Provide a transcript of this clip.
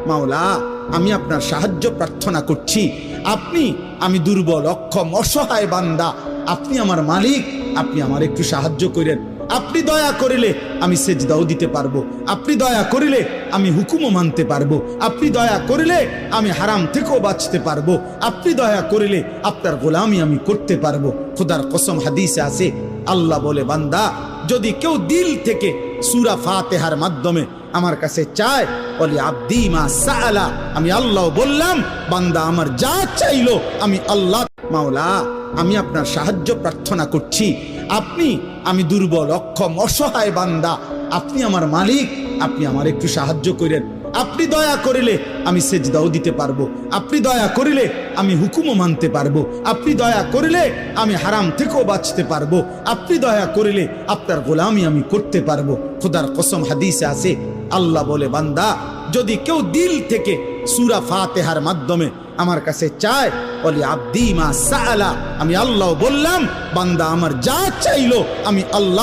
মাওলা, আমি আপনার সাহায্য প্রার্থনা করছি। আমি দুর্বল, অক্ষম, অসহায় বান্দা। আপনি আমার মালিক, আপনি আমার একটু সাহায্য করেন। আপনি দয়া করিলে আমি সেজদাও দিতে পারবো, আপনি দয়া করিলে আমি হুকুমও মানতে পারবো, আপনি দয়া করিলে আমি হারাম থেকেও বাঁচতে পারবো, আপনি দয়া করিলে আপনার গোলামি আমি করতে পারবো। খোদার কসম, হাদিসে আছে, আল্লাহ বলে, বান্দা যদি কেউ দিল থেকে সূরা ফাতিহার মাধ্যমে আমার কাছে চায়, বলি আব্দি মা সাআলা, আমি আল্লাহ বললাম, বান্দা আমার যা চাইলো আমি আল্লাহ। মাওলা, আমি আপনার সাহায্য প্রার্থনা করছি। আমি দুর্বল, অক্ষম, অসহায় বান্দা। আপনি আমার মালিক, আপনি আমার একটু সাহায্য করেন। আপনি দয়া করিলে আমি সেজদাও দিতে পারবো, আপনি দয়া করিলে আমি হুকুমও মানতে পারবো, আপনি দয়া করিলে আমি হারাম থেকেও বাঁচতে পারবো, আপনি দয়া করিলে আপনার গোলামি আমি করতে পারবো। খোদার কসম, হাদিসে আছে, আল্লাহ বলে, বান্দা যদি কেউ দিল থেকে সূরা ফাতিহার মাধ্যমে আমার কাছে চায়, বলি আব্দি মা সাআলা, আমি আল্লাহ বললাম, বান্দা আমার যা চাইলো আমি আল্লাহ